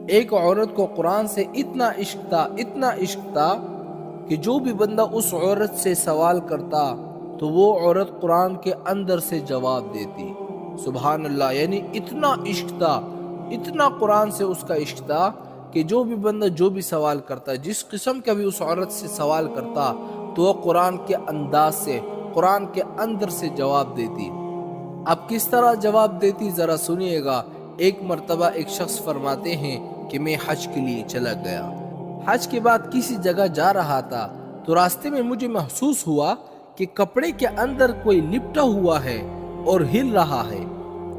ایک عورت کو قرآن سے اتنا عشق تھا کہ جو بھی بندہ اس عورت سے سوال کرتا تو وہ عورت قرآن کے اندر سے جواب دیتی۔ سبحان اللہ، یعنی اتنا عشق تھا، اتنا قرآن سے اس کا عشق تھا کہ جو بھی بندہ جو بھی سوال کرتا، جس قسم کا بھی اس عورت سے سوال کرتا تو وہ قرآن کے انداز سے، قرآن کے اندر سے جواب دیتی۔ اب کس طرح جواب دیتی ذرا سنیے گا۔ ایک مرتبہ ایک شخص فرماتے ہیں کہ میں حج کے لیے چلا گیا، حج کے بعد کسی جگہ جا رہا تھا تو راستے میں مجھے محسوس ہوا کہ کپڑے کے اندر کوئی لپٹا ہوا ہے اور ہل رہا ہے۔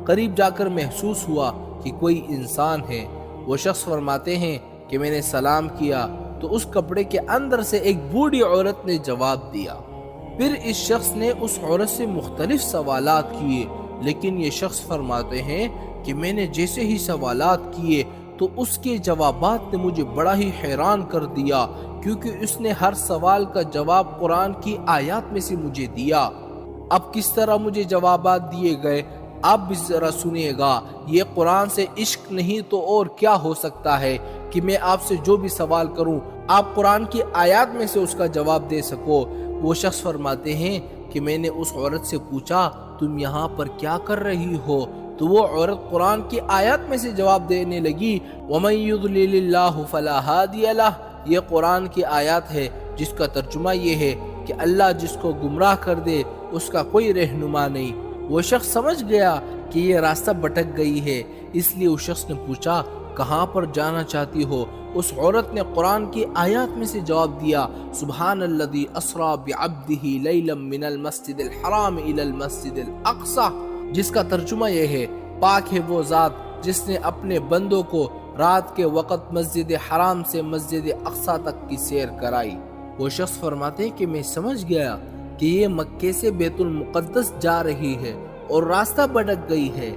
قریب جا کر محسوس ہوا کہ کوئی انسان ہے۔ وہ شخص فرماتے ہیں کہ میں نے سلام کیا تو اس کپڑے کے اندر سے ایک بوڑھی عورت نے جواب دیا۔ پھر اس شخص نے اس عورت سے مختلف سوالات کیے، لیکن یہ شخص فرماتے ہیں کہ میں نے جیسے ہی سوالات کیے تو اس کے جوابات نے مجھے بڑا ہی حیران کر دیا، کیونکہ اس نے ہر سوال کا جواب قرآن کی آیات میں سے مجھے دیا۔ اب کس طرح مجھے جوابات دیے گئے آپ بھی ذرا سنیے گا۔ یہ قرآن سے عشق نہیں تو اور کیا ہو سکتا ہے کہ میں آپ سے جو بھی سوال کروں آپ قرآن کی آیات میں سے اس کا جواب دے سکو۔ وہ شخص فرماتے ہیں کہ میں نے اس عورت سے پوچھا تم یہاں پر کیا کر رہی ہو؟ تو وہ عورت قرآن کی آیات میں سے جواب دینے لگی، وَمَن يُضْلِلِ اللَّهُ فَلَا هَادِيَ لَهُ۔ یہ قرآن کی آیات ہے جس کا ترجمہ یہ ہے کہ اللہ جس کو گمراہ کر دے اس کا کوئی رہنما نہیں۔ وہ شخص سمجھ گیا کہ یہ راستہ بھٹک گئی ہے، اس لیے اس شخص نے پوچھا کہاں پر جانا چاہتی ہو؟ اس عورت نے قرآن کی آیات میں سے جواب دیا، سبحان الذی اسریٰ بعبدہ لیلا من المسجد الحرام الی المسجد الاقصی، جس کا ترجمہ یہ ہے پاک ہے وہ ذات جس نے اپنے بندوں کو رات کے وقت مسجد حرام سے مسجد اقصی تک کی سیر کرائی۔ وہ شخص فرماتے ہیں کہ میں سمجھ گیا کہ یہ مکے سے بیت المقدس جا رہی ہے اور راستہ بھٹک گئی ہے۔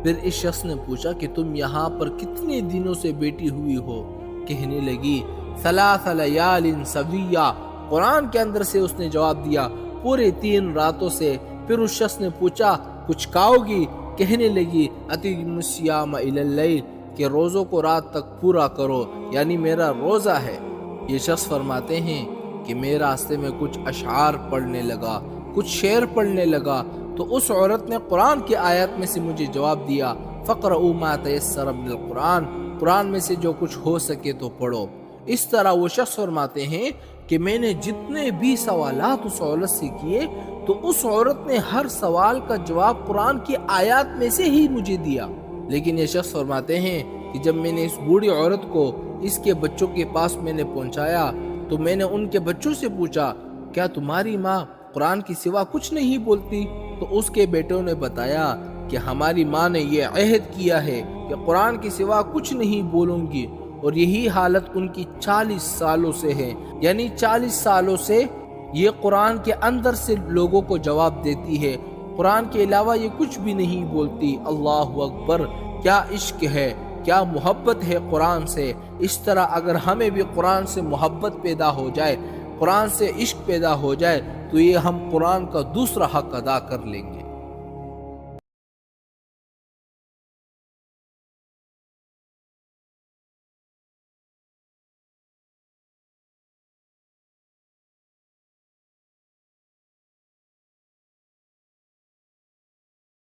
پھر اس شخص نے پوچھا کہ تم یہاں پر کتنے دنوں سے بیٹھی ہوئی ہو؟ کہنے لگی 3 لیال سویہ۔ قرآن کے اندر سے اس نے جواب دیا پورے 3 راتوں سے۔ پھر اس شخص نے پوچھا کچھ کھاؤ گی؟ کہنے لگی اتم الصیام الی اللیل، کہ روزوں کو رات تک پورا کرو، یعنی میرا روزہ ہے۔ یہ شخص فرماتے ہیں کہ میں راستے میں کچھ اشعار پڑھنے لگا، کچھ شعر پڑھنے لگا تو اس عورت نے قرآن کی آیت میں سے مجھے جواب دیا فَقْرَؤُوا مَا تَيَسَّرَ مِنَ الْقُرْآنِ، قرآن میں سے جو کچھ ہو سکے تو پڑھو۔ اس طرح وہ شخص فرماتے ہیں کہ میں نے جتنے بھی سوالات اس عورت سے کیے تو اس عورت نے ہر سوال کا جواب قرآن کی آیات میں سے ہی مجھے دیا۔ لیکن یہ شخص فرماتے ہیں کہ جب میں نے اس بوڑھی عورت کو اس کے بچوں کے پاس میں نے پہنچایا تو میں نے ان کے بچوں سے پوچھا کیا تمہاری ماں قرآن کی سوا کچھ نہیں بولتی؟ تو اس کے بیٹوں نے بتایا کہ ہماری ماں نے یہ عہد کیا ہے کہ قرآن کی سوا کچھ نہیں بولوں گی، اور یہی حالت ان کی 40 سالوں سے ہے، یعنی 40 سالوں سے یہ قرآن کے اندر سے لوگوں کو جواب دیتی ہے، قرآن کے علاوہ یہ کچھ بھی نہیں بولتی۔ اللہ اکبر، کیا عشق ہے، کیا محبت ہے قرآن سے۔ اس طرح اگر ہمیں بھی قرآن سے محبت پیدا ہو جائے، قرآن سے عشق پیدا ہو جائے تو یہ ہم قرآن کا دوسرا حق ادا کر لیں گے۔